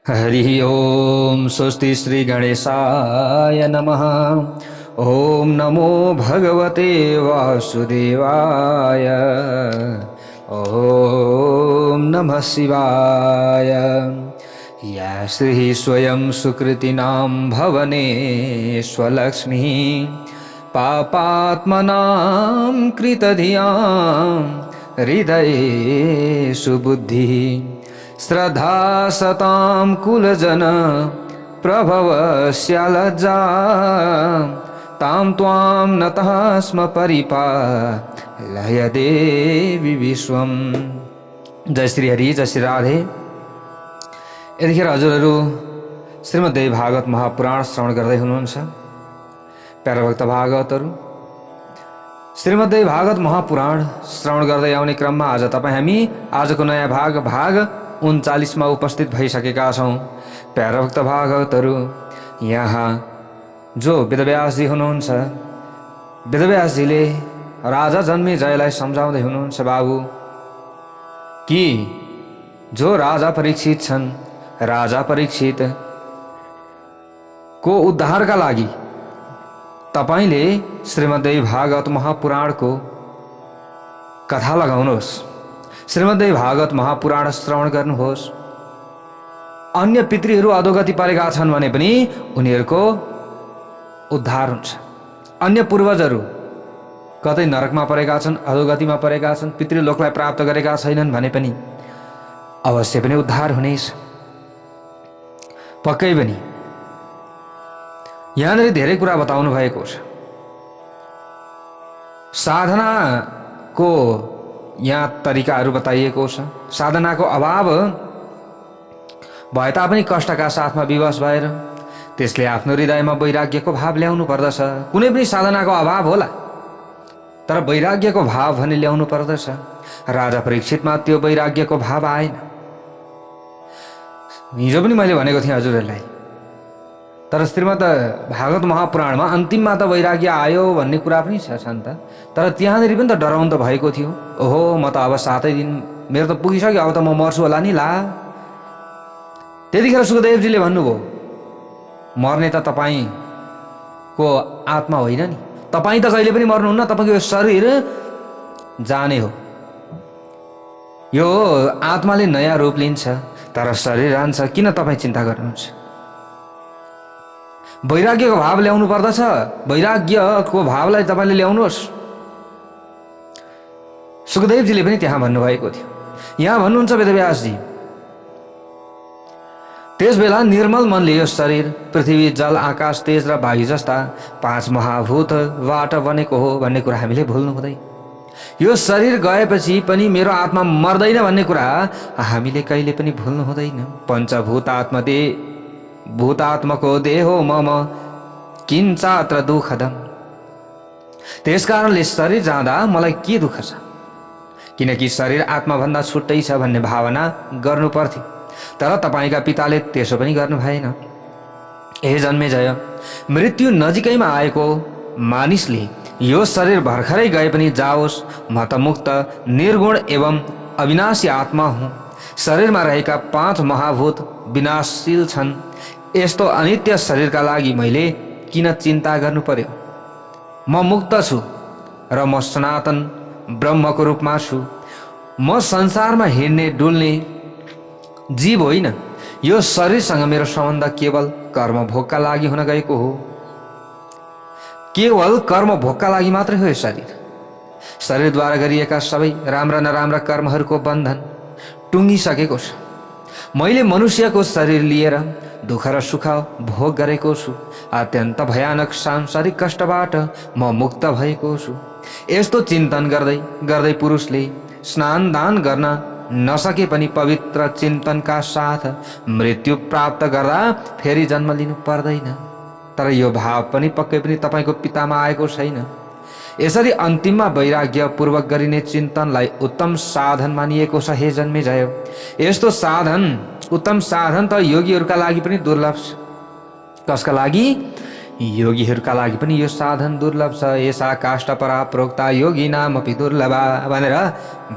हरि ओम स्वस्ति श्री गणेशाय नमः। ओम नमो भगवते वासुदेवाय। ओम नमः शिवाय। या श्री स्वयं सुकृतिनां भवने स्वलक्ष्मी पापात्मनां कृतधियां हृदये सुबुद्धि श्रद्धा सतां कुलजन प्रभवस्यालज्जा तां त्वां नतः स्म परिपालय देवी विश्वम। जय श्री हरि, जय श्री राधे। यतिखेर हजुरहरू श्रीमद्देवी भागवत महापुराण श्रवण गर्दै हुनुहुन्छ। प्यारा भक्त भागवतहरू, श्रीमद्देवी भागवत महापुराण श्रवण गर्दै आउने क्रममा आज हामी आजको नयाँ भाग 39 मा उपस्थित भइसकेका छौँ। प्यारा भक्त भागवतहरू, यहाँ जो वेदव्यासजी हुनुहुन्छ, वेदव्यासजीले राजा जन्मेजयलाई सम्झाउँदै हुनुहुन्छ बाबु कि जो राजा परीक्षित छन्, राजा परीक्षित को उद्धारका लागि तपाईले श्रीमद्देवी भागवत महापुराणको कथा लगाउनुहोस्, श्रीमद्देवी भागवत महापुराण श्रवण गर्नुहोस्। अन्य पितृहरू अधोगति परेका छन् भने पनि उनीहरूको उद्धार हुन्छ। अन्य पूर्वजहरू कतै नरकमा परेका छन्, अधोगतिमा परेका छन्, पितृलोकलाई प्राप्त गरेका छैनन् भने पनि अवश्य पनि उद्धार हुनेछ। पक्कै पनि यहाँनिर धेरै कुरा बताउनु भएको छ। साधनाको यहाँ तरिकाहरू बताइएको छ। साधनाको अभाव भए तापनि कष्टका साथमा विवश भएर त्यसले आफ्नो हृदयमा वैराग्यको भाव ल्याउनु पर्दछ। कुनै पनि साधनाको अभाव होला तर वैराग्यको भाव भने ल्याउनु पर्दछ। राजा परीक्षितमा त्यो वैराग्यको भाव आएन। हिजो पनि मैले भनेको थिएँ हजुरहरूलाई, तर श्रीमद् भागवत महापुराणमा अन्तिममा त वैराग्य आयो भन्ने कुरा पनि छन् त, तर त्यहाँनिर पनि त डराउनु त भएको थियो। ओहो, म त अब 7 दिन मेरो त पुगिसक्यो, अब त म मर्छु होला नि ला। त्यतिखेर सुखदेवजीले भन्नुभयो, मर्ने त तपाईको आत्मा होइन नि, तपाईँ त कहिले पनि मर्नुहुन्न, तपाईँको यो शरीर जाने हो। यो आत्माले नयाँ रूप लिन्छ तर शरीर जान्छ, किन तपाईँ चिन्ता गर्नुहुन्छ? वैराग्यको भाव ल्याउनु पर्दछ। वैराग्यको भावलाई तपाईले ल्याउनुहोस्। सुखदेवजीले पनि त्यहाँ भन्नुभएको थियो। यहाँ भन्नुहुन्छ वेदव्यासजी, त्यसबेला निर्मल मनले यो शरीर पृथ्वी, जल, आकाश, तेज र वायु जस्ता 5 महाभूतबाट बनेको हो भन्ने कुरा हामीले भुल्नु हुँदैन। यो शरीर गएपछि पनि मेरो आत्मा मर्दैन भन्ने कुरा हामीले कहिले पनि भुल्नु हुँदैन। पञ्चभूतात्मदे भूतात्मको देहो मम किञ्चात्र दुःखदम। त्यसकारणले शरीर जाँदा मलाई के दुःख छ, किनकि शरीर आत्माभन्दा छुट्टै छ भन्ने भावना गर्नु पर्थ्यो। तर तपाईँका पिताले त्यसो पनि गर्नु भएन। हे जन्मेजय, मृत्यु नजिकैमा आएको मानिसले यो शरीर भर्खरै गए पनि जाओस्, म त मुक्त निर्गुण एवं अविनाशी आत्मा हुँ। शरीरमा रहेका 5 महाभूत विनाशशील छन्। यस्तो अनित्य शरीरका लागि मैले किन चिन्ता गर्नु पर्यो? म मुक्त छु र म सनातन ब्रह्मको रूपमा छु। म संसारमा हिँड्ने डुल्ने जीव होइन। यो शरीरसँग मेरो सम्बन्ध केवल कर्म भोगका लागि हुन गएको हो। केवल कर्म भोगका लागि मात्रै हो यो शरीर। शरीरद्वारा गरिएका सबै राम्रा नराम्रा कर्महरूको बन्धन टुङ्गिसकेको छ। मैले मनुष्यको शरीर लिएर दुःख र सुख भोग गरेको छु। अत्यन्त भयानक सांसारिक कष्टबाट म मुक्त भएको छु। यस्तो चिन्तन गर्दै गर्दै पुरुषले स्नान दान गर्न नसके पनि पवित्र चिन्तनका साथ मृत्यु प्राप्त गर्दा फेरि जन्म लिनु पर्दैन। तर यो भाव पनि पक्कै पनि तपाईको पितामा आएको छैन। यसरी अन्तिममा वैराग्य पूर्वक गरिने चिन्तनलाई उत्तम साधन मानिएको छ। हे जन्मेजय, यस्तो साधन, उत्तम साधन त योगीहरूका लागि पनि दुर्लभ छ। कसका लागि? योगीहरूका लागि पनि यो साधन दुर्लभ छ। यसा काष्ठ परा प्रोक्ता योगी नाम अपि दुर्लभा भनेर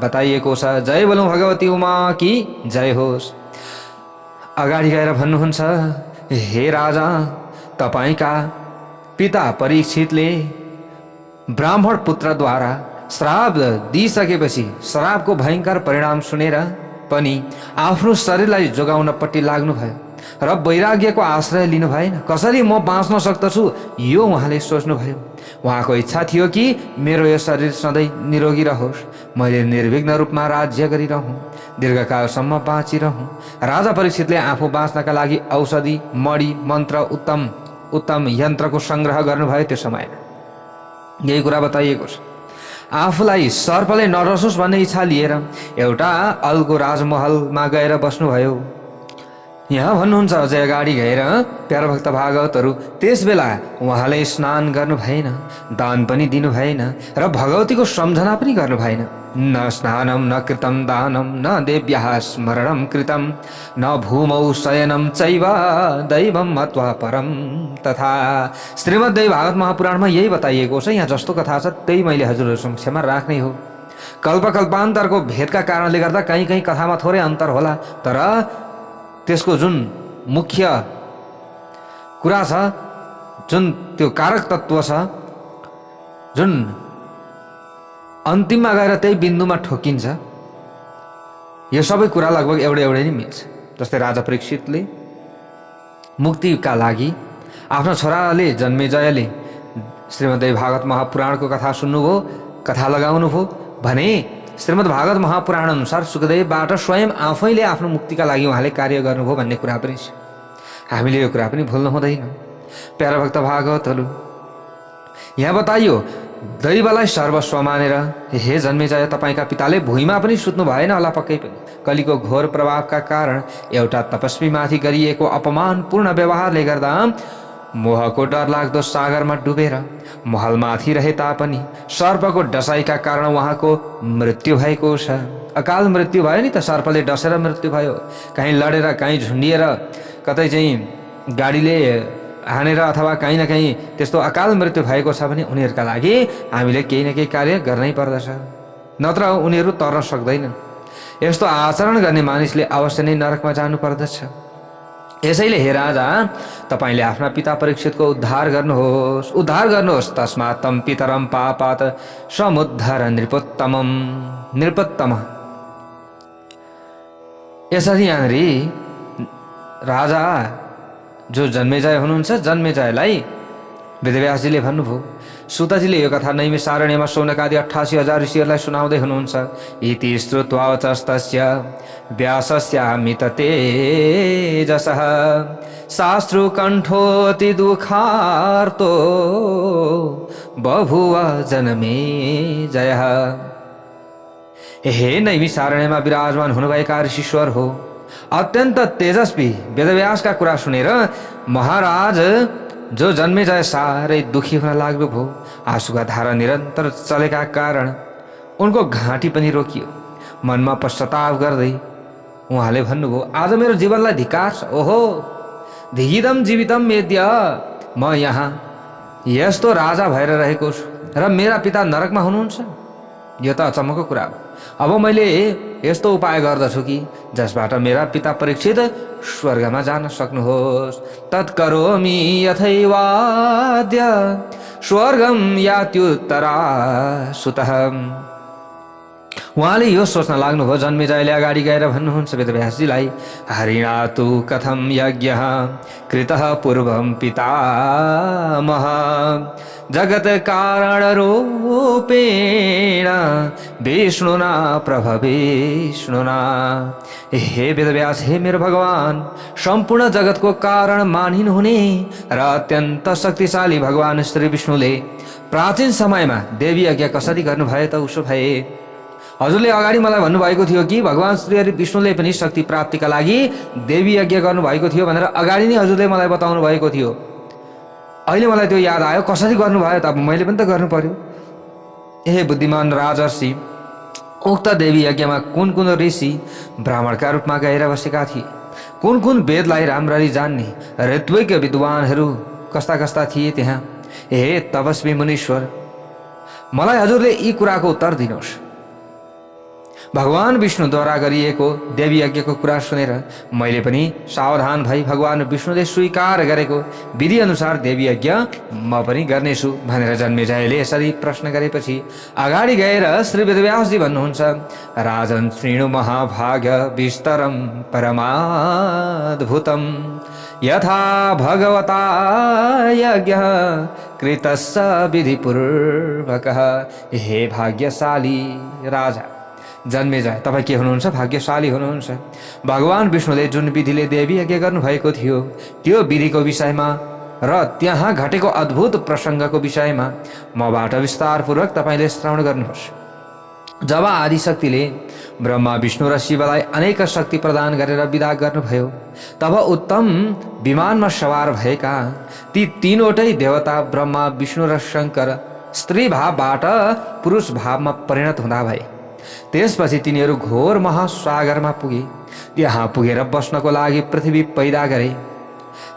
बताइएको छ। जय बोलौं भगवती उमा की जय होस्। अगाडि गएर भन्नुहुन्छ, हे राजा, तपाईका पिता परीक्षितले ब्राह्मण पुत्रद्वारा श्राप दिइसकेपछि श्रापको भयङ्कर परिणाम सुनेर पनि आफ्नो शरीरलाई जोगाउनपट्टि लाग्नुभयो र वैराग्यको आश्रय लिनु भएन। कसरी म बाँच्न सक्दछु यो उहाँले सोच्नुभयो। उहाँको इच्छा थियो कि मेरो यो शरीर सधैँ निरोगी रहोस्, मैले निर्विघ्न रूपमा राज्य गरिरहँ, दीर्घकालसम्म बाँचिरहँ। राजा परीक्षितले आफू बाँच्नका लागि औषधि, मणि, मन्त्र, उत्तम उत्तम यन्त्रको सङ्ग्रह गर्नुभयो। त्यो समयमा यही कुरा बताइएको छ। आफूलाई सर्पले नरसोस् भन्ने इच्छा लिएर एउटा अल्गो राजमहलमा गएर बस्नुभयो। यहाँ भन्नुहुन्छ अझै अगाडि गएर प्यारा भक्त भागवतहरू, त्यस बेला उहाँले स्नान गर्नु भएन, दान पनि दिनु भएन र भगवतीको सम्झना पनि गर्नु भएन। न स्नानम न कृतम दानम न देव्याः स्मरणम कृतम न भूमौ शयनम चैव दैवम मत्वा परम तथा। श्रीमद्देवी भागवत महापुराणमा यही बताइएको छ। यहाँ जस्तो कथा छ त्यही मैले हजुरहरू समक्षमा राख्ने हो। कल्पकल्पान्तरको भेदका कारणले गर्दा कहीँ कहीँ कथामा थोरै अन्तर होला, तर त्यसको जुन मुख्य कुरा छ, जुन त्यो कारक तत्त्व छ, जुन अन्तिममा गएर त्यही बिन्दुमा ठोकिन्छ, यो सबै कुरा लगभग एउटै नै मिल्छ। जस्तै राजा परीक्षितले मुक्तिका लागि आफ्नो छोराले जन्मेजयले श्रीमद्देवी भागवत महापुराणको कथा सुन्नुभयो, कथा लगाउनुभयो भने श्रीमद् भागवत महापुराण अनुसार सुखदेवबाट स्वयं आफैले आफ्नो मुक्तिका लागि उहाँले कार्य गर्नुभयो भन्ने कुरा पनि छ। हामीले यो कुरा पनि भुल्न हुँदैन। प्यारा भक्त भागवतहरू, यहाँ बताइयो दैवलाई सर्वस्व मानेर, हे जन्मेजय, तपाईँका पिताले भुइँमा पनि सुत्नु भएन होला पक्कै पनि। कलिको घोर प्रभावका कारण एउटा तपस्वीमाथि गरिएको अपमानपूर्ण व्यवहारले गर्दा मोहको डरलाग्दो सागरमा डुबेर महलमाथि रहे तापनि सर्पको डसाइका कारण उहाँको मृत्यु भएको छ। अकाल मृत्यु भयो नि त, सर्पले डसेर मृत्यु भयो। कहीँ लडेर, कहीँ झुन्डिएर, कतै चाहिँ गाडीले हानेर अथवा कहीँ न कहीँ त्यस्तो अकाल मृत्यु भएको छ भने उनीहरूका लागि हामीले केही न केही कार्य गर्नै पर्दछ, नत्र उनीहरू तर्न सक्दैनन्। यस्तो आचरण गर्ने मानिसले अवश्य नै नरकमा जानु पर्दछ। यसैले हे राजा, तपाईँले आफ्ना पिता परीक्षितको उद्धार गर्नुहोस्। तस्मात् तम पितरम पापात समुद्धर नृपोत्तम। यसरी यहाँनिर राजा जो जन्मेजय हुनुहुन्छ, जन्मेजयलाई वेदव्यासजीले भन्नुभयो। सुतजीले यो कथा नैमिषारण्यमा शौनकादि 88,000 ऋषिहरूलाई सुनाउँदै हुनुहुन्छ। इति श्रुत्वा वचस्तस्य व्यासस्यामित तेजसः शास्त्रुकण्ठोऽति दुःखार्तो बभुव जनमेजयः। हे नैमिषारण्यमा विराजमान हुनुभएका ऋषीश्वर हो, अत्यन्त तेजस्वी वेदव्यासका कुरा सुनेर महाराज जो जन्मेजय साह्रै दुखी हुन लाग्नुभयो। आँसुका धारा निरन्तर चलेका कारण उनको घाँटी पनि रोकियो। मनमा पश्चाताप गर्दै उहाँले भन्नुभयो, आज मेरो जीवनलाई धिक्कार छ। ओहो, धिगिदम जीवितम मेद्य, म यहाँ यस्तो राजा भएर रहेको छु र मेरा पिता नरकमा हुनुहुन्छ। यो त अचम्मको कुरा हो। अब मैले यस्तो उपाय गर्दछु कि जसबाट मेरा पिता परीक्षित स्वर्गमा जान सक्नुहोस्। तत्करोमि यथैवाद्य स्वर्गम यात्युत्तरा सुतः। उहाँले यो सोच्न लाग्नुभयो। जन्मेजयले अगाडि गएर भन्नुहुन्छ वेदव्यासजीलाई, हरिणा तु कथम यज्ञः कृतः पूर्वं पितामह जगत कारण रूपेण विष्णुना प्रभविष्णुना। हे वेदव्यास, हे मेरो भगवान, सम्पूर्ण जगतको कारण मानिनुहुने र अत्यन्त शक्तिशाली भगवान श्री विष्णुले प्राचीन समयमा देवी यज्ञ कसरी गर्नुभयो त? उसो भए हजुरले अगाडि मलाई भन्नुभएको थियो कि भगवान श्री विष्णुले पनि शक्ति प्राप्तिका लागि देवी यज्ञ गर्नुभएको थियो भनेर अगाडि नै हजुरले मलाई बताउनु भएको थियो। अहिले मलाई त्यो याद आयो, कसरी गर्नुभयो त? अब मैले पनि त गर्नु पर्यो। ए बुद्धिमान राजर्षि, उक्त देवी यज्ञमा कुन कुन ऋषि ब्राह्मणका रूपमा गएर बसेका थिए? कुन कुन वेदलाई राम्ररी जान्ने ऋत्विक विद्वानहरू कस्ता कस्ता थिए त्यहाँ? हे तपस्वी मुनीश्वर, मलाई हजुरले यी कुराको उत्तर दिनुहोस्। भगवान विष्णुद्वारा गरिएको देवी यज्ञको कुरा सुनेर मैले पनि सावधान भई भगवान विष्णुले स्वीकार गरेको विधि अनुसार देवी यज्ञ म पनि गर्नेछु भनेर जन्मेजयले यसरी प्रश्न गरेपछि अगाडि गएर श्री वेदव्यासजी भन्नुहुन्छ, राजन श्रीणु महाभाग्य विस्तरम परमाद्भुतम यथा भगवता यज्ञ कृतस्य विधिपूर्वकः। हे भाग्यशाली राजा जन्मेजय, तपाईँ के हुनुहुन्छ? भाग्यशाली हुनुहुन्छ। भगवान विष्णुले जुन विधिले देवी यज्ञ गर्नुभएको थियो त्यो विधिको विषयमा र त्यहाँ घटेको अद्भुत प्रसङ्गको विषयमा मबाट विस्तारपूर्वक तपाईँले श्रवण गर्नुहोस्। जब आदिशक्तिले ब्रह्मा विष्णु र शिवलाई अनेक शक्ति प्रदान गरेर विदा गर्नुभयो तब उत्तम विमानमा सवार भएका ती तीनवटै देवता ब्रह्मा विष्णु र शङ्कर स्त्री भावबाट पुरुष भावमा परिणत हुँदा भए। त्यसपछि तिनीहरू घोर महासागरमा पुगे। त्यहाँ पुगेर बस्नको लागि पृथ्वी पैदा गरे।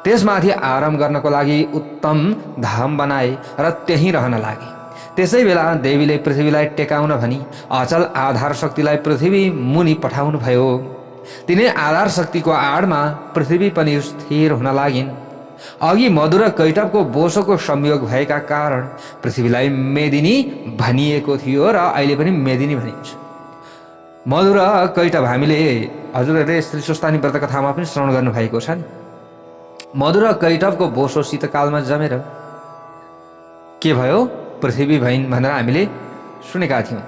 त्यसमाथि आराम गर्नको लागि उत्तम धाम बनाए र त्यहीँ रहन लागे। त्यसै बेला देवीले पृथ्वीलाई टेकाउन भनी अचल आधार शक्तिलाई पृथ्वी मुनि पठाउनु भयो। तिनै आधार शक्तिको आडमा पृथ्वी पनि स्थिर हुन लागिन्। अघि मधु र कैटवको बोसोको संयोग भएका कारण पृथ्वीलाई मेदिनी भनिएको थियो र अहिले पनि मेदिनी भनिन्छ। मधु र कैटव हामीले हजुरहरूले श्री सुस्तानी व्रत कथामा पनि श्रवण गर्नुभएको छ नि। मधु र कैटवको बोसो शीतकालमा जमेर के भयो? पृथ्वी भइन् भनेर हामीले सुनेका थियौँ।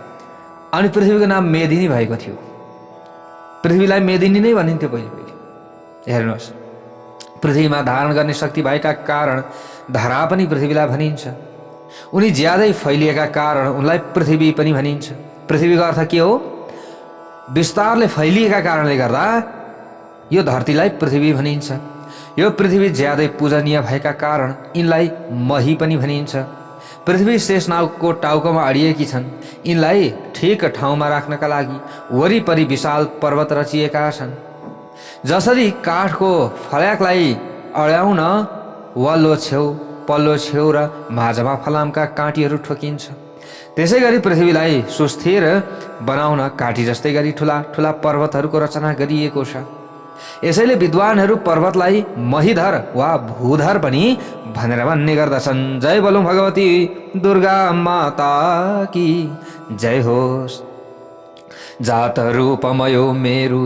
अनि पृथ्वीको नाम मेदिनी भएको थियो। पृथ्वीलाई मेदिनी नै भनिन्थ्यो पहिले पहिले। हेर्नुहोस्, पृथ्वीमा धारण गर्ने शक्ति भएका कारण धरा पनि पृथ्वीलाई भनिन्छ। उनी ज्यादै फैलिएका कारण उनलाई पृथ्वी पनि भनिन्छ। पृथ्वीको अर्थ के हो? विस्तारले फैलिएका कारणले गर्दा यो धरतीलाई पृथ्वी भनिन्छ। यो पृथ्वी ज्यादै पूजनीय भएका कारण यिनलाई मही पनि भनिन्छ। पृथ्वी शेषनागको टाउकोमा अडिएकी छन्। यिनलाई ठिक ठाउँमा राख्नका लागि वरिपरि विशाल पर्वत रचिएका छन्। जसरी काठको फल्याकलाई अड्याउन वल्लो छेउ पल्लो छेउ र माझमा फलामका काँटीहरू ठोकिन्छ, त्यसै गरी पृथ्वीलाई सुस्थिर बनाउन काँटी जस्तै गरी ठुला ठुला पर्वतहरूको रचना गरिएको छ। यसैले विद्वानहरू पर्वतलाई महीधर वा भूधर पनि भनेर भन्ने गर्दछन्। जय बोलौं भगवती दुर्गा माता की जय होस्। जात रूपमयो मेरु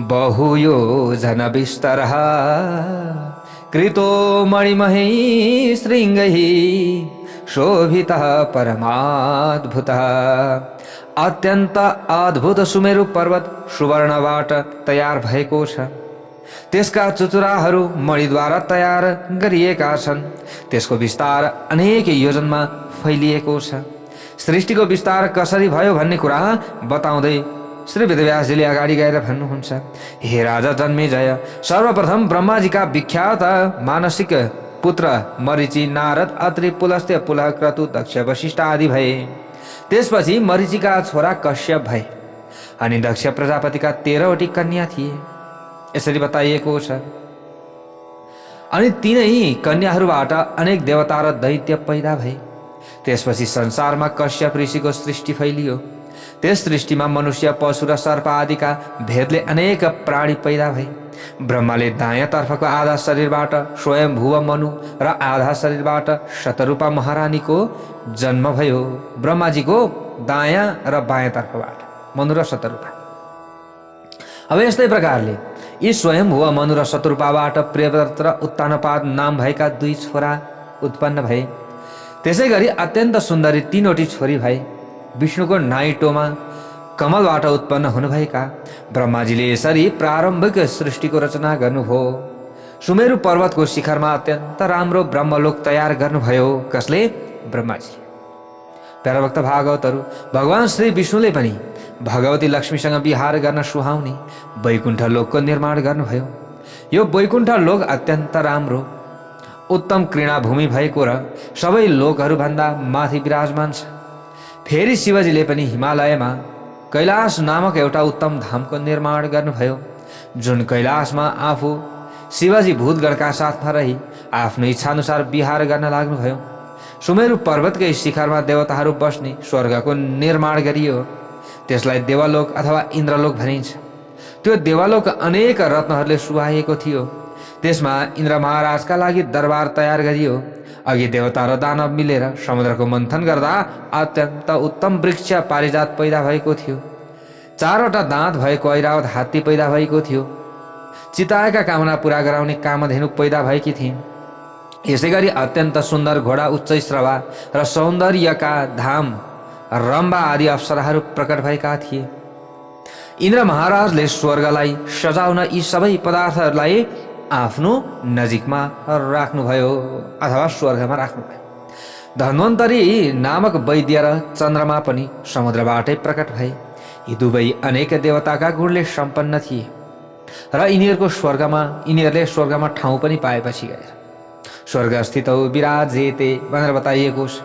बहुयो जन विस्तरः कृतो मणिमहि श्रृङ्गैः शोभितः परमाद्भुतः। अत्यन्त अद्भुत सुमेरु पर्वत सुवर्णबाट तयार भएको छ। त्यसका चुचुराहरू मणिद्वारा तयार गरिएका छन्। त्यसको विस्तार अनेक योजनमा फैलिएको छ। सृष्टिको विस्तार कसरी भयो भन्ने कुरा बताउँदै श्री वेदव्यासजीले अगाडि गएर भन्नुहुन्छ, हे राजा जन्मेजय, सर्वप्रथम ब्रह्माजीका विख्यात मानसिक पुत्र मरीचि, नारद, अत्रि, पुलस्त्य, पुलह, क्रतु, दक्ष, वशिष्ठ आदि भए। त्यसपछि मरीचिका छोरा कश्यप भए अनि दक्ष प्रजापतिका 13वटी कन्या थिए, यसरी बताइएको छ। अनि तिनै कन्याहरूबाट अनेक देवता र दैत्य पैदा भए। त्यसपछि संसारमा कश्यप ऋषिको सृष्टि फैलियो। त्यस सृष्टिमा मनुष्य, पशु र सर्प आदिका भेदले अनेक प्राणी पैदा भए। ब्रह्माले दायाँ तर्फको आधा शरीरबाट स्वयम्भुव मनु र आधा शरीरबाट शतरूपा महारानीको जन्म भयो। ब्रह्माजीको दायाँ र बायाँ तर्फबाट मनु र शतरूपा। अब यस्तै प्रकारले यी स्वयम्भुव मनु र शतरूपाबाट प्रियव्रत र उत्तानपाद नाम भएका 2 छोरा उत्पन्न भए। त्यसै गरी अत्यन्त सुन्दरी 3वटी छोरी भए। विष्णुको नाइटोमा कमलबाट उत्पन्न हुनुभएका ब्रह्माजीले यसरी प्रारम्भिक सृष्टिको रचना गर्नुभयो। सुमेरु पर्वतको शिखरमा अत्यन्त राम्रो ब्रह्मलोक तयार गर्नुभयो। कसले? ब्रह्माजी। प्यारा भक्त भागवतहरू, भगवान श्री विष्णुले पनि भगवती लक्ष्मीसँग विहार गर्न सुहाउने वैकुण्ठ लोकको निर्माण गर्नुभयो। यो वैकुण्ठ लोक अत्यन्त राम्रो उत्तम क्रीडाभूमि भएको र सबै लोकहरूभन्दा माथि विराजमान छ। फेरि शिवजीले पनि हिमालयमा कैलाश नामक एउटा उत्तम धामको निर्माण गर्नुभयो, जुन कैलाशमा आफू शिवजी भूतगणका साथमा रही आफ्नो इच्छाअनुसार विहार गर्न लाग्नुभयो। सुमेरु पर्वतकै शिखरमा देवताहरू बस्ने स्वर्गको निर्माण गरियो। त्यसलाई देवलोक अथवा इन्द्रलोक भनिन्छ। त्यो देवलोक अनेक रत्नहरूले सुहाएको थियो। त्यसमा इन्द्र महाराजका लागि दरबार तयार गरियो। अघि देवता र दानव मिलेर समुद्रको मन्थन गर्दा अत्यन्त उत्तम वृक्ष पारिजात पैदा भएको थियो। 4वटा दाँत भएको ऐरावत हात्ती पैदा भएको थियो। चिताएका कामना पूरा गराउने कामधेनु पैदा भएकी थिइन्। यसै गरी अत्यन्त सुन्दर घोडा, उच्च श्रवा र सौन्दर्यका धाम रम्बा आदि अप्सराहरू प्रकट भएका थिए। इन्द्र महाराजले स्वर्गलाई सजाउन यी सबै पदार्थहरूलाई आफ्नो नजिकमा राख्नुभयो अथवा स्वर्गमा राख्नुभयो। धन्वन्तरी नामक वैद्य र चन्द्रमा पनि समुद्रबाटै प्रकट भए। यी दुवै अनेक देवताका गुणले सम्पन्न थिए र यिनीहरूले स्वर्गमा ठाउँ पनि पाएपछि गएर स्वर्गस्थित विराजेते भनेर बताइएको छ।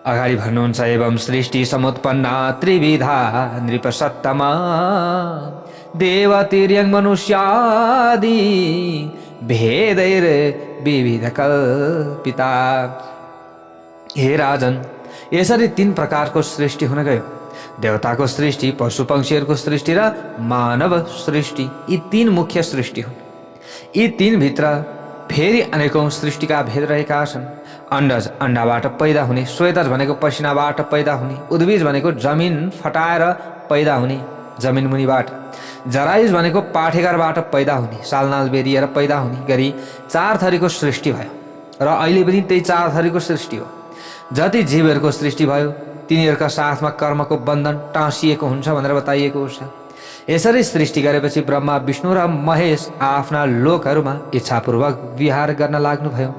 अगाडि भन्नुहुन्छ एवं सृष्टि समुत्पन्ना त्रिविधा नृपसत्तमा देवतिर्यङ मनुष्यादि भेदैर विविध कल्पिता। हे राजन, यसरी 3 प्रकारको सृष्टि हुन गयो। देवताको सृष्टि, पशु पक्षीहरूको सृष्टि र मानव सृष्टि, यी 3 मुख्य सृष्टि हुन्। यी 3 भित्र फेरि अनेकौं सृष्टिका भेद रहेका छन्। अण्डज अण्डाबाट पैदा हुने, श्वेतज भनेको पसिनाबाट पैदा हुने, उद्भिज भनेको जमिन फटाएर पैदा हुने जमिन मुनिबाट, जरायुज भनेको पाठेघरबाट पैदा हुने, सालनाल बेरिएर पैदा हुने गरी 4 थरीको सृष्टि भयो र अहिले पनि त्यही 4 थरीको सृष्टि हो। जति जीवहरूको सृष्टि भयो तिनीहरूका साथमा कर्मको बन्धन टाँसिएको हुन्छ भनेर बताइएको छ। यसरी सृष्टि गरेपछि ब्रह्मा, विष्णु र महेश आफ्ना लोकहरूमा इच्छापूर्वक विहार गर्न लाग्नुभयो।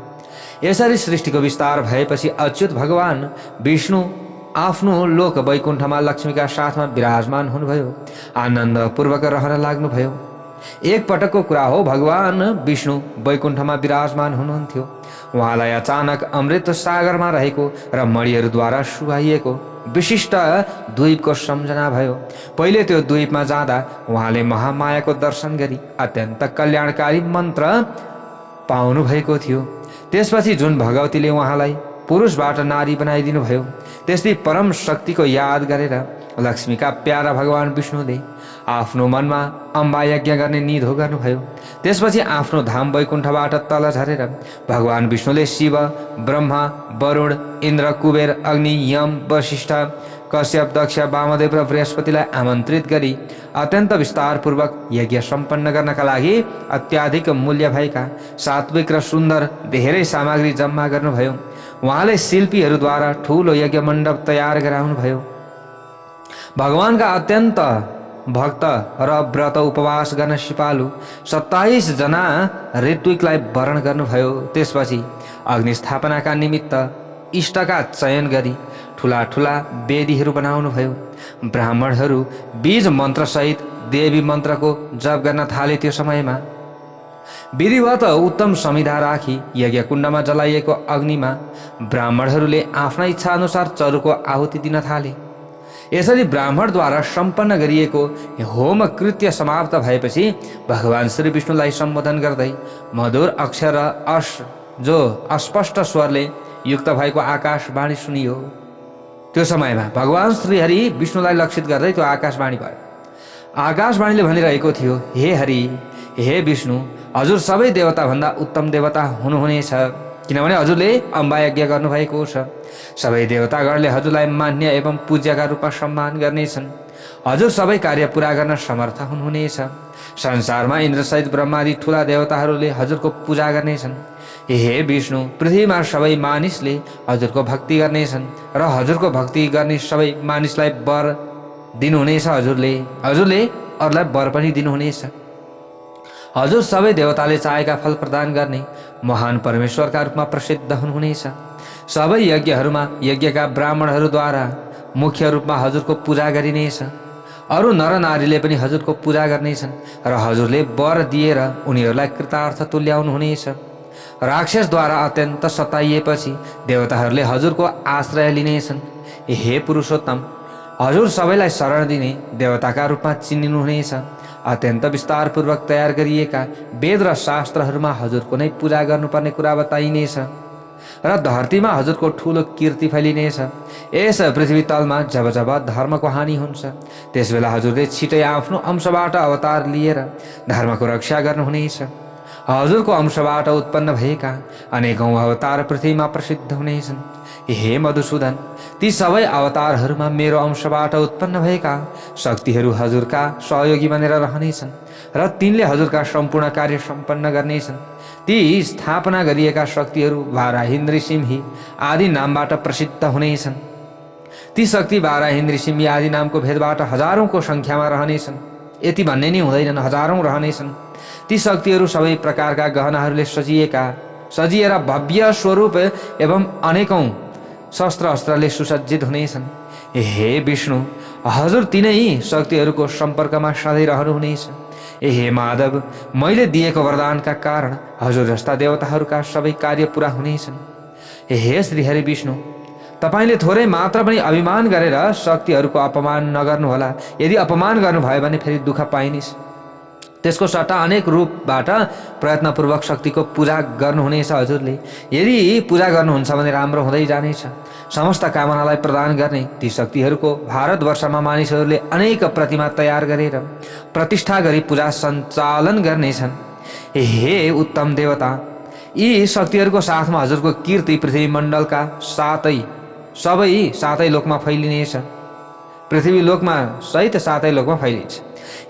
यसरी सृष्टिको विस्तार भएपछि अच्युत भगवान विष्णु आफ्नो लोक वैकुण्ठमा लक्ष्मीका साथमा विराजमान हुनुभयो, आनन्दपूर्वक रहन लाग्नुभयो। एक पटकको कुरा हो, भगवान विष्णु वैकुण्ठमा विराजमान हुनुहुन्थ्यो। उहाँलाई अचानक अमृत सागरमा रहेको र मणिहरूद्वारा सुहाइएको विशिष्ट द्वीपको सम्झना भयो। पहिले त्यो द्वीपमा जाँदा उहाँले महामायाको दर्शन गरी अत्यन्त कल्याणकारी मन्त्र पाउनु भएको थियो। त्यसपछि जुन भगवतीले उहाँलाई पुरुषबाट नारी बनाइदिनु भयो, त्यस्तै परम शक्तिको याद गरेर लक्ष्मीका प्यारा भगवान विष्णुले आफ्नो मनमा अम्बा यज्ञ गर्ने निधो गर्नुभयो। त्यसपछि आफ्नो धाम वैकुण्ठबाट तल झरेर भगवान विष्णुले शिव, ब्रह्मा, वरुण, इन्द्र, कुबेर, अग्नि, यम, वशिष्ठ, कश्यप, दक्ष, वामदेव र बृहस्पतिलाई आमन्त्रित गरी अत्यन्त विस्तारपूर्वक यज्ञ सम्पन्न गर्नका लागि अत्याधिक मूल्य भएका सात्विक र सुन्दर धेरै सामग्री जम्मा गर्नुभयो। उहाँले शिल्पीहरूद्वारा ठूलो यज्ञ मण्डप तयार गराउनुभयो। भगवानका अत्यन्त भक्त र व्रत उपवास गर्न सिपालु 27 जना ऋत्विकलाई वरण गर्नुभयो। त्यसपछि अग्निस्थापनाका निमित्त इष्टका चयन गरी ठुला ठुला वेदीहरू बनाउनुभयो। ब्राह्मणहरू बीज मन्त्रसहित देवी मन्त्रको जप गर्न थाले। त्यो समयमा विधिवत उत्तम संविधा राखी यज्ञ कुण्डमा जलाइएको अग्निमा ब्राह्मणहरूले आफ्ना इच्छा अनुसार चरुको आहुति दिन थाले। यसरी ब्राह्मणद्वारा सम्पन्न गरिएको होम कृत्य समाप्त भएपछि भगवान श्री विष्णुलाई सम्बोधन गर्दै मधुर अक्षर जो अस्पष्ट स्वरले युक्त भएको आकाशवाणी सुनियो। त्यो समयमा भगवान श्रीहरि विष्णुलाई लक्षित गर्दै त्यो आकाशवाणी भयो। आकाशवाणीले भनिरहेको थियो, हे हरि, हे विष्णु, हजुर सबै देवताभन्दा उत्तम देवता हुनुहुनेछ, किनभने हजुरले अम्बा यज्ञ गर्नुभएको छ। सबै देवतागणले हजुरलाई मान्य एवं पूज्यका रूपमा सम्मान गर्नेछन्। हजुर सबै कार्य पूरा गर्न समर्थ हुनुहुनेछ। संसारमा इन्द्रसहित ब्रह्मादि ठुला देवताहरूले हजुरको पूजा गर्नेछन्। हे विष्णु, पृथ्वीमा सबै मानिसले हजुरको भक्ति गर्नेछन् र हजुरको भक्ति गर्ने सबै मानिसलाई वर दिनुहुनेछ। हजुरले अरूलाई वर पनि दिनुहुनेछ। हजुर सबै देवताले चाहेका फल प्रदान गर्ने महान परमेश्वरका रूपमा प्रसिद्ध हुनुहुनेछ। सबै यज्ञहरूमा यज्ञका ब्राह्मणहरूद्वारा मुख्य रूपमा हजुरको पूजा गरिनेछ। अरू नर नारीले पनि हजुरको पूजा गर्नेछन् र हजुरले वर दिएर उनीहरूलाई कृतार्थ तुल्याउनुहुनेछ। राक्षसद्वारा अत्यन्त सताइएपछि देवताहरूले हजुरको आश्रय लिनेछन्। हे पुरुषोत्तम, हजुर सबैलाई शरण दिने देवताका रूपमा चिनिनुहुनेछ। अत्यन्त विस्तारपूर्वक तयार गरिएका वेद र शास्त्रहरूमा हजुरको नै पूजा गर्नुपर्ने कुरा बताइनेछ। र धरतीमा हजुरको ठुलो कीर्ति फैलिनेछ। यस पृथ्वी तलमा जब जब धर्मको हानि हुन्छ त्यसबेला हजुरले छिटै आफ्नो अंशबाट अवतार लिएर धर्मको रक्षा गर्नुहुनेछ। हजुरको अंशबाट उत्पन्न भएका अनेकौं अवतार पृथ्वीमा प्रसिद्ध हुनेछन्। हे मधुसूदन, ती सबै अवतारहरूमा मेरो अंशबाट उत्पन्न भएका शक्तिहरू हजुरका सहयोगी बनेर रहनेछन् र तिनले हजुरका सम्पूर्ण कार्य सम्पन्न गर्नेछन्। ती स्थापना गरिएका शक्तिहरू वाराही, नृसिंही आदि नामबाट प्रसिद्ध हुनेछन्। ती शक्ति वाराही, नृसिंही आदि नामको भेदबाट हजारौंको संख्यामा रहनेछन्। यति भन्ने नै हुँदैनन्, हजारौं रहनेछन्। ती शक्तिहरू सबै प्रकारका गहनाहरूले सजिएर भव्य स्वरूप एवं अनेकौं शस्त्र अस्त्रले सुसज्जित हुनेछन्। हे विष्णु, हजुर तिनै शक्तिहरूको सम्पर्कमा सधैँ रहनुहुनेछ। हे माधव, मैले दिएको वरदानका कारण हजुर जस्ता देवताहरूका सबै कार्य पूरा हुनेछन्। हे श्रीहरि विष्णु, तपाईले थोरै मात्र पनि अभिमान गरेर शक्तिहरूको अपमान नगर्नुहोला। यदि अपमान गर्नुभयो भने फेरि दुःख पाइनेछ। त्यसको सट्टा अनेक रूपबाट प्रयत्नपूर्वक शक्तिको पूजा गर्नुहुनेछ हजुरले। यदि पूजा गर्नुहुन्छ भने राम्रो हुँदै जानेछ। समस्त कामनालाई प्रदान गर्ने ती शक्तिहरूको भारतवर्षमा मानिसहरूले अनेक प्रतिमा तयार गरेर प्रतिष्ठा गरी पूजा सञ्चालन गर्नेछन्। हे उत्तम देवता, यी शक्तिहरूको साथमा हजुरको कीर्ति पृथ्वी मण्डलका सबै सातै लोकमा फैलिनेछ। पृथ्वी लोकमा सहित सातै लोकमा फैलिन्छ।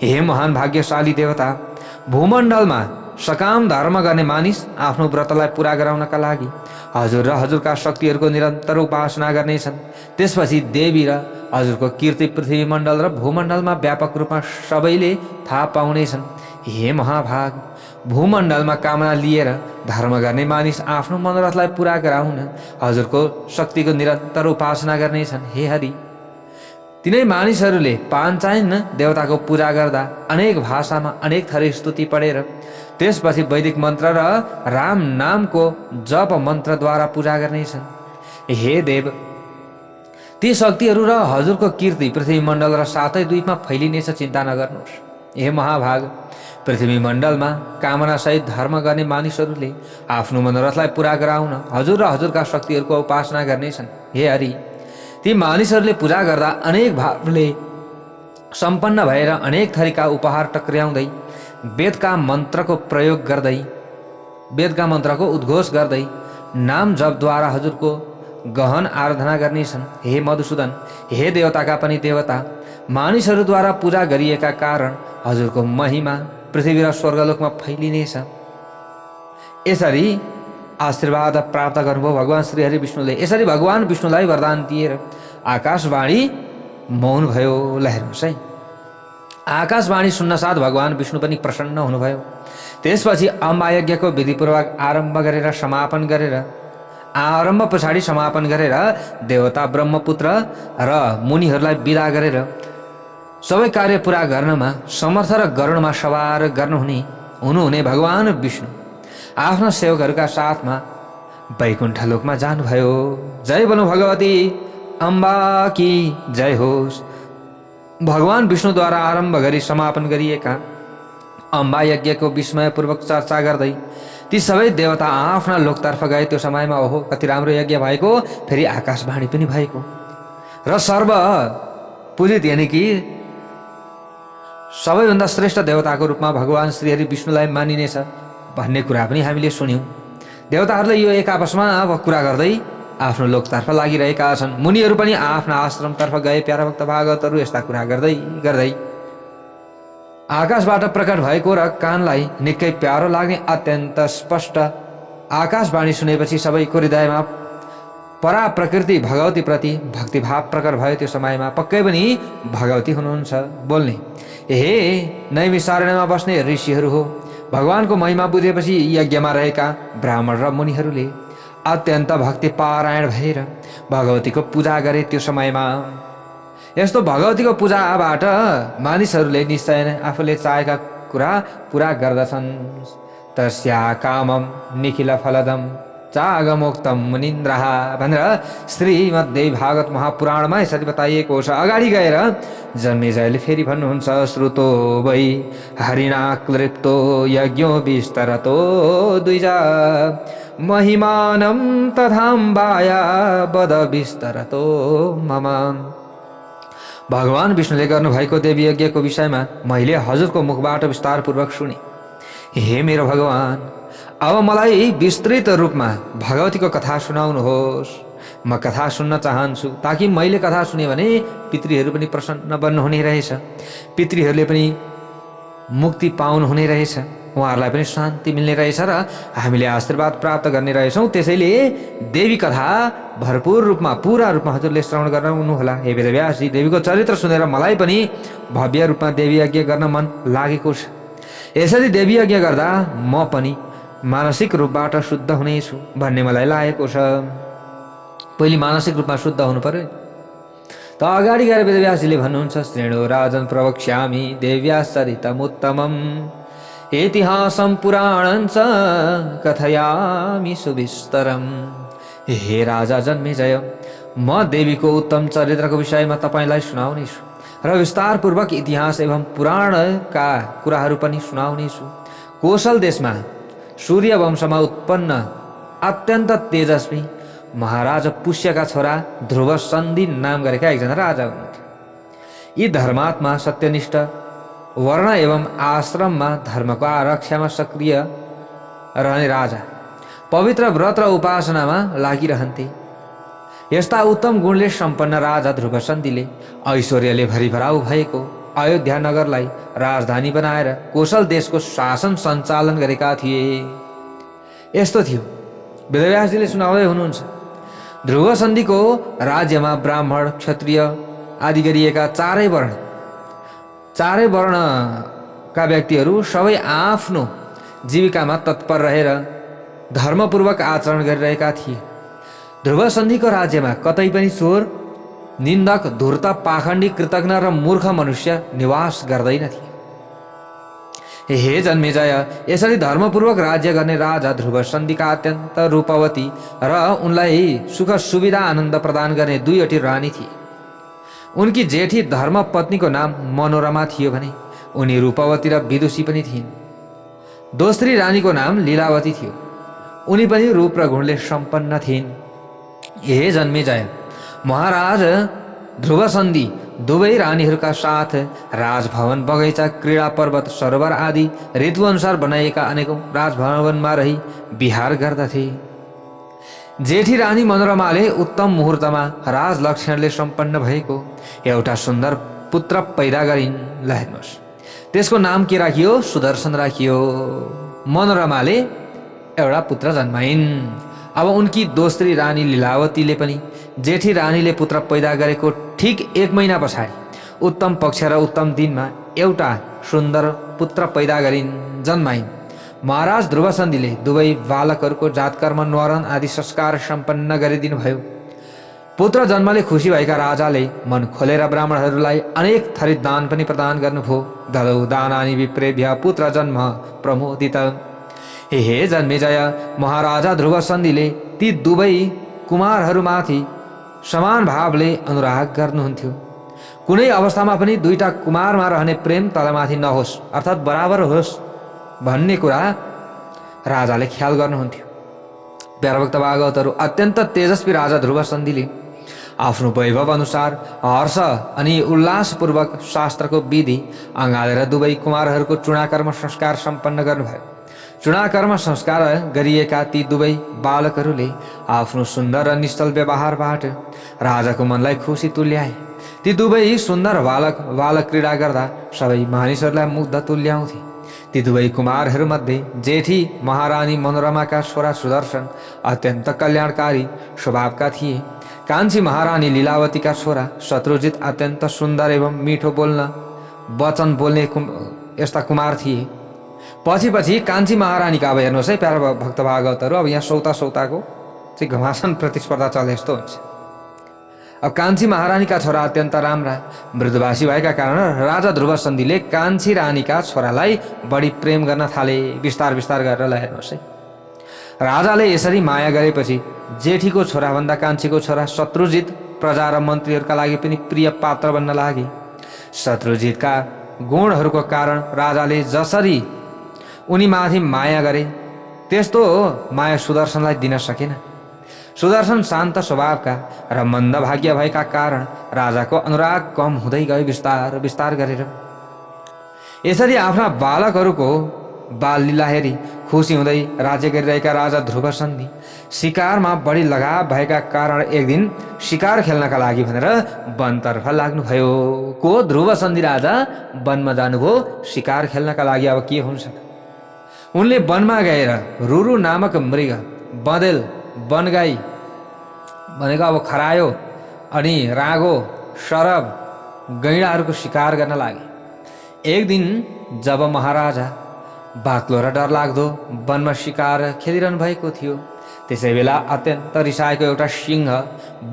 हे महान भाग्यशाली देवता, भूमण्डलमा सकाम धर्म गर्ने मानिस आफ्नो व्रतलाई पूरा गराउनका लागि हजुर र हजुरका शक्तिहरूको निरन्तर उपासना गर्नेछन्। त्यसपछि देवी र हजुरको कीर्ति पृथ्वी मण्डल र भूमण्डलमा व्यापक रूपमा सबैले थाहा पाउनेछन्। हे महाभाग, भूमण्डलमा कामना लिएर धर्म गर्ने मानिस आफ्नो मनोरथलाई पूरा गराउन हजुरको शक्तिको निरन्तर उपासना गर्नेछन्। हे हरि, तिनै मानिसहरूले पाञ्चायन देवताको पूजा गर्दा अनेक भाषामा अनेक थरी स्तुति पढेर त्यसपछि वैदिक मन्त्र र राम नामको जप मन्त्रद्वारा पूजा गर्नेछन्। हे देव, ती शक्तिहरू र हजुरको कीर्ति पृथ्वी मण्डल र सातै द्वीपमा फैलिनेछ, चिन्ता नगर्नुहोस्। हे महाभाग, पृथ्वी मण्डलमा कामनासहित धर्म गर्ने मानिसहरूले आफ्नो मनोरथलाई पूरा गराउन हजुर र हजुरका शक्तिहरूको उपासना गर्नेछन्। हे हरि, ती मानिसहरूले पूजा गर्दा अनेक भावले सम्पन्न भएर अनेक थरीका उपहार टक्र्याउँदै वेदका मन्त्रको प्रयोग गर्दै वेदका मन्त्रको उद्घोष गर्दै नाम जपद्वारा हजुरको गहन आराधना गर्नेछन्। हे मधुसूदन, हे देवताका पनि देवता, मानिसहरूद्वारा पूजा गरिएका कारण हजुरको महिमा पृथ्वी र स्वर्गलोकमा फैलिनेछ। यसरी आशीर्वाद प्राप्त गर्नुभयो भगवान श्रीहरि विष्णुले। यसरी भगवान विष्णुलाई वरदान दिएर आकाशवाणी मौन भयो। लहेर्नुहोस् है, आकाशवाणी सुन्नसाथ भगवान विष्णु पनि प्रसन्न हुनुभयो। त्यसपछि अम्बा यज्ञको विधिपूर्वक आरम्भ पछाडि समापन गरेर देवता, ब्रह्मपुत्र र मुनिहरूलाई विदा गरेर सबै कार्य पूरा गर्नमा समर्थ र गरुडमा सवार हुनुहुने भगवान विष्णु आफ्ना सेवकहरूका साथमा वैकुण्ठ लोकमा जानुभयो। जय बोलो भगवती अम्बा की जय होस्। भगवान विष्णुद्वारा आरम्भ गरी समापन गरिएका अम्बा यज्ञको विस्मयपूर्वक चर्चा गर्दै ती सबै देवता आफ्ना लोकतर्फ गए। त्यो समयमा ओहो, कति राम्रो यज्ञ भएको, फेरि आकाशवाणी पनि भएको र सर्व पूजित यानि कि सबैभन्दा श्रेष्ठ देवताको रूपमा भगवान श्रीहरि विष्णुलाई मानिनेछ भन्ने कुरा पनि हामीले सुन्यौँ। देवताहरूले यो एक आपसमा अब कुरा गर्दै आफ्नो लोकतर्फ लागिरहेका छन्। मुनिहरू पनि आफ्ना आश्रमतर्फ गए। प्यारा भक्त भागवतहरू यस्ता कुरा गर्दै गर्दै आकाशबाट प्रकट भएको र कानलाई निकै प्यारो लाग्ने अत्यन्त स्पष्ट आकाशवाणी सुनेपछि सबैको हृदयमा परा प्रकृति भगवती प्रति भक्तिभाव प्रकट भयो। त्यो समयमा पक्कै पनि भगवती हुनुहुन्छ बोल्ने। हे नैमिषारण्यमा बस्ने ऋषिहरू हो, भगवानको महिमा बुझेपछि यज्ञमा रहेका ब्राह्मण र मुनिहरूले अत्यन्त भक्ति पारायण भएर भगवतीको पूजा गरे। त्यो समयमा यस्तो भगवतीको पूजाबाट मानिसहरूले निश्चय नै आफूले चाहेका कुरा पूरा गर्दछन्। तस्या कामम निखिल फलदम चागमोक्तम मुनिन्द्रः भनेर श्रीमद्देवी भागवत महापुराणमा यसरी बताइएको छ। अगाडि गएर जन्मेजयले फेरि भन्नुहुन्छ, श्रुतो वै हरिणा क्लृप्तो यज्ञो विस्तरतो द्विजा महिमानं तथाम्बाया वद विस्तरतो मम। भगवान विष्णुले गर्नुभएको देवी यज्ञको विषयमा मैले हजुरको मुखबाट विस्तारपूर्वक सुने। हे मेरो भगवान, अब मलाई विस्तृत रूपमा भगवतीको कथा सुनाउनुहोस्। म कथा सुन्न चाहन्छु, ताकि मैले कथा सुने भने पितृहरू पनि प्रसन्न बन्नुहुने रहेछ, पितृहरूले पनि मुक्ति पाउनुहुने रहेछ, उहाँहरूलाई पनि शान्ति मिल्ने रहेछ र हामीले आशीर्वाद प्राप्त गर्ने रहेछौँ। त्यसैले देवी कथा भरपूर रूपमा पूरा रूपमा हजुरले श्रवण गराउनुहोला। हे वेदव्यासजी, देवीको चरित्र सुनेर मलाई पनि भव्य रूपमा देवी यज्ञ गर्न मन लागेको छ। यसरी देवी यज्ञ गर्दा म पनि मानसिक रूपबाट शुद्ध हुनेछु भन्ने मलाई लागेको छ। पहिले मानसिक रूपमा शुद्ध हुनु पर्यो। त अगाडि गएर वेदव्यासजीले भन्नुहुन्छ, श्रेणो राजन प्रवक्ष्यामि देव्यास चरितमुत्तमम् इतिहासं पुराणञ्च कथयामि सुविस्तरम्। हे राजा जन्मेजय, म देवीको उत्तम चरित्रको विषयमा तपाईँलाई सुनाउनेछु र विस्तारपूर्वक इतिहास एवं पुराणका कुराहरू पनि सुनाउनेछु। कोशल देशमा सूर्य वंशमा उत्पन्न अत्यन्त तेजस्वी महाराज पुष्यका छोरा ध्रुव सन्धि नाम गरेका एकजना राजा हुनुहुन्थ्यो। यी धर्मात्मा, सत्यनिष्ठ, वर्ण एवं आश्रममा धर्मको आरक्षामा सक्रिय रहने राजा, पवित्र व्रत र उपासनामा लागिरहन्थे। यस्ता उत्तम गुणले सम्पन्न राजा ध्रुव सन्धिले ऐश्वर्यले भरिभराउ भएको अयोध्या नगरलाई राजधानी बनाएर कोशल देशको शासन सञ्चालन गरेका थिए। यस्तो थियो, वेदव्यासजीले सुनाउँदै हुनुहुन्छ, ध्रुव सन्धिको राज्यमा ब्राह्मण, क्षत्रिय आदि गरिएका चारै वर्णका व्यक्तिहरू सबै आफ्नो जीविकामा तत्पर रहेर धर्मपूर्वक आचरण गरिरहेका थिए। ध्रुव सन्धिको राज्यमा कतै पनि चोर, निन्दक, धूर्त, पाखण्डी, कृतज्ञ र मूर्ख मनुष्य निवास गर्दैनथे। हे जन्मेजय, यसरी धर्मपूर्वक राज्य गर्ने राजा ध्रुव सन्धिका अत्यन्त रूपवती र उनलाई सुख सुविधा आनन्द प्रदान गर्ने दुईवटी रानी थिए। उनकी जेठी धर्म पत्नीको नाम मनोरमा थियो भने उनी रूपवती र विदुषी पनि थिइन्। दोस्री रानीको नाम लीलावती थियो, उनी पनि रूप र गुणले सम्पन्न थिइन्। हे जन्मेजय, महाराज ध्रुव सन्धि दुवै रानीहरूका साथ राजभवन, बगैँचा, क्रीडा पर्वत, सरोवर आदि ऋतुअनुसार बनाइएका अनेकौं राजभवनमा रही विहार गर्दथे। जेठी रानी मनोरमाले उत्तम मुहुर्तमा राजलक्षणले सम्पन्न भएको एउटा सुन्दर पुत्र पैदा गरिन्। ल हेर्नुहोस्, त्यसको नाम के राखियो? सुदर्शन राखियो। मनोरमाले एउटा पुत्र जन्माइन्। अब उनकी दोस्री रानी लीलावतीले पनि जेठी रानीले पुत्र पैदा गरेको ठीक 1 महिना पछाडि उत्तम पक्ष र उत्तम दिनमा एउटा सुन्दर पुत्र पैदा गरिन्, जन्माइन्। महाराज ध्रुव सन्धिले दुवै बालकहरूको जातकर्म, न्वारण आदि संस्कार सम्पन्न गरिदिनु भयो। पुत्र जन्मले खुसी भएका राजाले मन खोलेर ब्राह्मणहरूलाई अनेक थरी दान पनि प्रदान गर्नुभयो। दलौ दानानि विप्रेभ्य पुत्र जन्म प्रमोदित। हे जन्मेजय, महाराजा ध्रुव सन्धिले ती दुवै कुमारहरूमाथि समान भावले अनुराग गर्नुहुन्थ्यो। कुनै अवस्थामा पनि दुईटा कुमारमा रहने प्रेम तलमाथि नहोस्, अर्थात् बराबर होस् भन्ने कुरा राजाले ख्याल गर्नुहुन्थ्यो। प्यारभक्त भागवतहरू अत्यन्त तेजस्वी राजा ध्रुव सन्धिले आफ्नो वैभव अनुसार हर्ष अनि उल्लासपूर्वक शास्त्रको विधि अँगालेर दुवै कुमारहरूको चुनाकर्म संस्कार सम्पन्न गर्नुभयो। चुनाकर्म संस्कार गरिएका ती दुवै बालकहरूले आफ्नो सुन्दर र निश्चल व्यवहारबाट राजाको मनलाई खुसी तुल्याए। ती दुवै सुन्दर बालक क्रीडा गर्दा सबै मानिसहरूलाई मुग्ध तुल्याउँथे। ती दुवै कुमारहरूमध्ये जेठी महारानी मनोरमाका छोरा सुदर्शन अत्यन्त कल्याणकारी स्वभावका थिए। कान्छी महारानी लीलावतीका छोरा शत्रुजित अत्यन्त सुन्दर एवं मिठो वचन बोल्ने यस्ता कुमार थिए। पछि कान्छी महारानीका, अब हेर्नुहोस् है प्यारो भक्त भागवतहरू, अब यहाँ सौताको चाहिँ घमासान प्रतिस्पर्धा चले जस्तो हुन्छ। अब कान्छी महारानीका छोरा अत्यन्त राम्रा मृदुभाषी भएका कारण राजा ध्रुव सन्धिले कान्छी रानीका छोरालाई बढी प्रेम गर्न थाले। विस्तार गरेर ल हेर्नुहोस् है। राजाले यसरी माया गरेपछि जेठीको छोराभन्दा कान्छीको छोरा शत्रुजित प्रजा र मन्त्रीहरूका लागि पनि प्रिय पात्र बन्न लागे। शत्रुजितका गुणहरूको कारण राजाले जसरी उनीमाथि माया गरे त्यस्तो माया सुदर्शनलाई दिन सकेन। सुदर्शन शान्त स्वभावका र मन्दभाग्य भएका कारण राजाको अनुराग कम हुँदै गयो विस्तार विस्तार गरेर। यसरी आफ्ना बालकहरूको बाल लीला हेरी खुसी हुँदै राज्य गरिरहेका राजा ध्रुवसन्धि शिकारमा बढी लगाव भएका कारण एक दिन शिकार खेल्नका लागि भनेर वनतर्फ लाग्नुभयो। को ध्रुवसन्धि राजा वनमा जानुभयो शिकार खेल्नका लागि। अब के हुन्छ, उनले वनमा गएर रुरु नामक मृग, बँदेल, वनगाई भनेको अब खरायो अनि रागो, सरब, गैँडाहरूको शिकार गर्न लागे। एक दिन जब महाराजा बाक्लो र डरलाग्दो वनमा शिकार खेलिरहनु भएको थियो त्यसै बेला अत्यन्त रिसाएको एउटा सिंह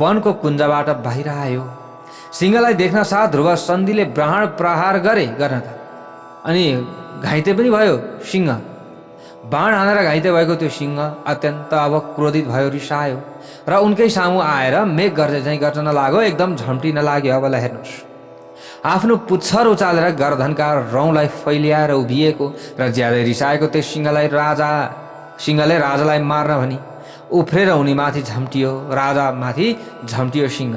वनको कुञ्जबाट बाहिर आयो। सिंहलाई देख्न साथ ध्रुवसन्धिले बाण प्रहार गर्न त अनि घाइते पनि भयो सिंह। बाण हानेर घाइते भएको त्यो सिंह अत्यन्त अब क्रोधित भयो, रिसायो र उनकै सामु आएर मेघ गर्जे झैँ गर्न लाग्यो। एकदम झम्टिन लाग्यो। अब हेर्नुहोस्, आफ्नो पुच्छर उचालेर गर्दनका रौँलाई फैलियाएर उभिएको र ज्यादै रिसाएको त्यो सिंहले राजालाई मार्न भनी उफ्रेर उनीमाथि झम्टियो। राजामाथि झम्टियो सिंह।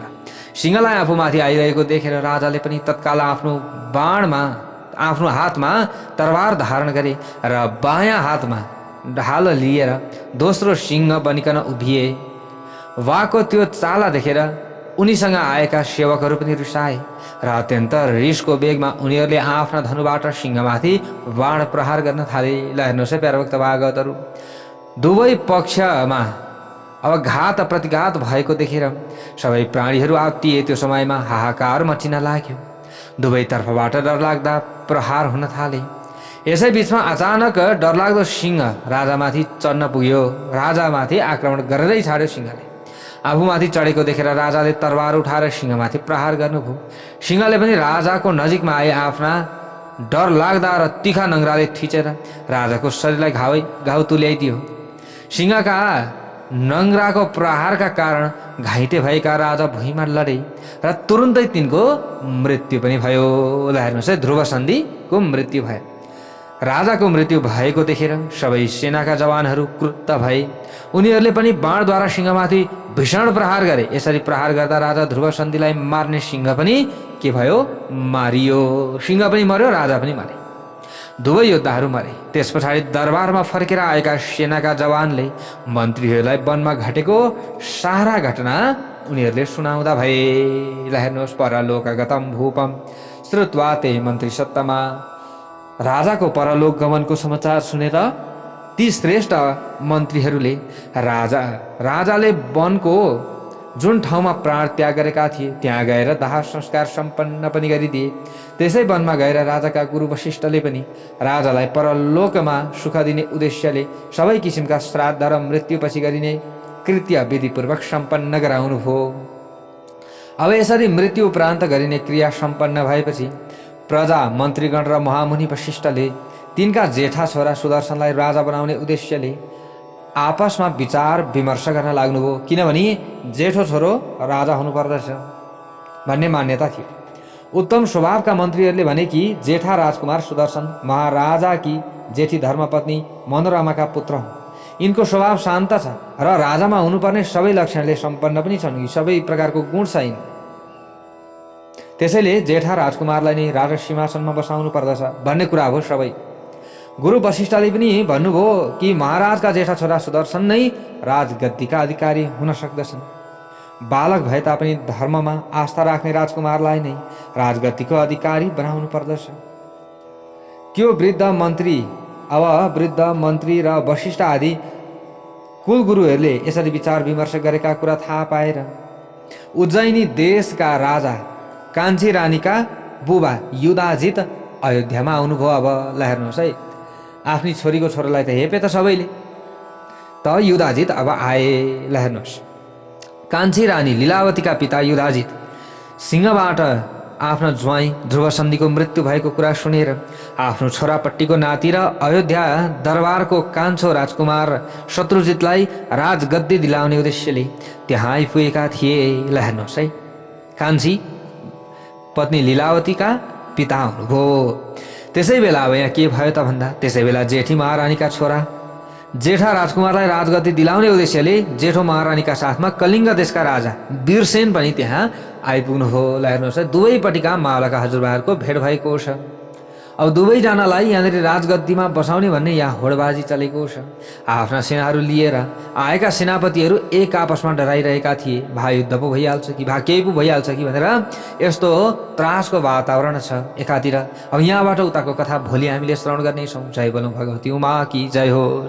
सिंहलाई आफूमाथि आइरहेको देखेर राजाले पनि तत्काल आफ्नो हातमा तरबार धारण गरे र बायाँ हातमा ढाल लिएर दोस्रो सिंह बनिकन उभिए। वाको त्यो चाला देखेर उनीसँग आएका सेवकहरू पनि रिसाए र अत्यन्त रिसको बेगमा उनीहरूले आफ्ना धनुबाट सिंहमाथि बाण प्रहार गर्न थाले। ल हेर्नुहोस् है प्यारा भक्त भागवतहरू, दुवै पक्षमा अब घात प्रतिघात भएको देखेर सबै प्राणीहरू आत्तिए। त्यो समयमा हाहाकार मचिन लाग्यो। दुवैतर्फबाट डरलाग्दा प्रहार हुन थाले। यसै बिचमा अचानक डरलाग्दो सिंह राजामाथि चढ्न पुग्यो। राजामाथि आक्रमण गरेरै छाड्यो सिंहले। आफूमाथि चढेको देखेर राजाले तरबार उठाएर सिंहमाथि प्रहार गर्नुभयो। सिंहले पनि राजाको नजिकमा आए आफ्ना डरलाग्दा र तिखा नङ्ग्राले थिचेर राजाको शरीरलाई घाउ तुल्याइदियो। सिंहका नङ्ग्राको प्रहारका कारण घाइते भएका राजा भुइँमा लडे र तुरुन्तै तिनको मृत्यु पनि भयो। ल हेर्नुहोस् है, ध्रुवसन्धिको मृत्यु भयो। राजाको मृत्यु भएको देखेर सबै सेनाका जवानहरू क्रुद्ध भए। उनीहरूले पनि बाणद्वारा सिंहमाथि भीषण प्रहार गरे। यसरी प्रहार गर्दा राजा ध्रुवसन्धिलाई मार्ने सिंह पनि के भयो, मारियो। सिंह पनि मर्यो, राजा पनि मरे। दुवै योद्धाहरू मरे। त्यस पछाडि दरबारमा फर्केर आएका सेनाका जवानले मन्त्रीहरूलाई वनमा घटेको सारा घटना उनीहरूले सुनाउँदा भए। ल हेर्नुहोस्, परलोकगतम भूपम श्रुत्वा ते मन्त्री सत्तमा। राजाको परलोक गमनको समाचार सुनेर ती श्रेष्ठ मन्त्रीहरूले राजाले वनको जुन ठाउँमा प्राण त्याग गरेका थिए त्यहाँ गएर दाह संस्कार सम्पन्न पनि गरिदिए। त्यसै वनमा गएर राजाका गुरु वशिष्ठले पनि राजालाई परलोकमा सुख दिने उद्देश्यले सबै किसिमका श्राद्ध र मृत्युपछि गरिने कृत्य विधिपूर्वक सम्पन्न गराउनुभयो। अब यसरी मृत्यु उपरान्त गरिने क्रिया सम्पन्न भएपछि प्रजा, मन्त्रीगण र महामुनि वशिष्ठले तिनका जेठा छोरा सुदर्शनलाई राजा बनाउने उद्देश्यले आपसमा विचार विमर्श गर्न लाग्नुभयो। किनभने जेठो छोरो राजा हुनुपर्दछ भन्ने मान्यता थियो। उत्तम स्वभावका मन्त्रीहरूले भने कि जेठा राजकुमार सुदर्शन महाराजाकी जेठी धर्मपत्नी मनोरमाका पुत्र हुन्। यिनको स्वभाव शान्त छ र राजामा हुनुपर्ने सबै लक्षणले सम्पन्न पनि छन्। सबै प्रकारको गुण छ यिनमा। त्यसैले जेठा राजकुमारलाई नै राजा सिंहासनमा बसाउनु पर्दछ भन्ने कुरा हो सबै। गुरु वशिष्ठले पनि भन्नुभयो कि महाराजका जेठा छोरा सुदर्शन नै राजगद्दीका अधिकारी हुन सक्दछन्। बालक भए तापनि धर्ममा आस्था राख्ने राजकुमारलाई नै राजगद्दीको अधिकारी बनाउनु पर्दछ। त्यो वृद्ध मन्त्री र वशिष्ठ आदि कुलगुरुहरूले यसरी विचार विमर्श गरेका कुरा थाहा पाएर उज्जैनी देशका राजा कान्छी रानीका बुबा युधाजित अयोध्यामा आउनुभयो। अब ल हेर्नुहोस् है, आफ्नी छोरीको छोरालाई त हेपे त सबैले, त युधाजित अब आए। ल हेर्नुहोस्, कान्छी रानी लीलावतीका पिता युधाजित सिंहबाट आफ्नो ज्वाइँ ध्रुवसन्धीको मृत्यु भएको कुरा सुनेर आफ्नो छोरापट्टिको नाति र अयोध्या दरबारको कान्छो राजकुमार शत्रुजितलाई राजगद्दी दिलाउने उद्देश्यले त्यहाँ आइपुगेका थिए। ल हेर्नुहोस् है, कान्छी पत्नी लीलावतीका पिता हुनुभयो। त्यसै बेला अब यहाँ के भयो त भन्दा त्यसै बेला जेठी महारानीका छोरा जेठा राजकुमारलाई राजगद्दी दिलाउने उद्देश्यले जेठो महारानीका साथमा कलिङ्ग देशका राजा वीरसेन पनि त्यहाँ आइपुग्नुभयो। ल हेर्नुहोस् है, दुवैपट्टिका मावलाका हजुरबाहरूको भेट भएको छ। अब दुवैजनालाई यहाँनिर राजगद्दीमा बसाउने भन्ने यहाँ होडबाजी चलेको छ। आफ्ना सेनाहरू लिएर आएका सेनापतिहरू एक आपसमा डराइरहेका थिए, भा युद्ध पो भइहाल्छ कि, भा केही पो भइहाल्छ कि भनेर यस्तो त्रासको वातावरण छ एकातिर। अब यहाँबाट उताको कथा भोलि हामीले श्रवण गर्नेछौँ। जय बोलौँ भगवती उमा की जय होस्।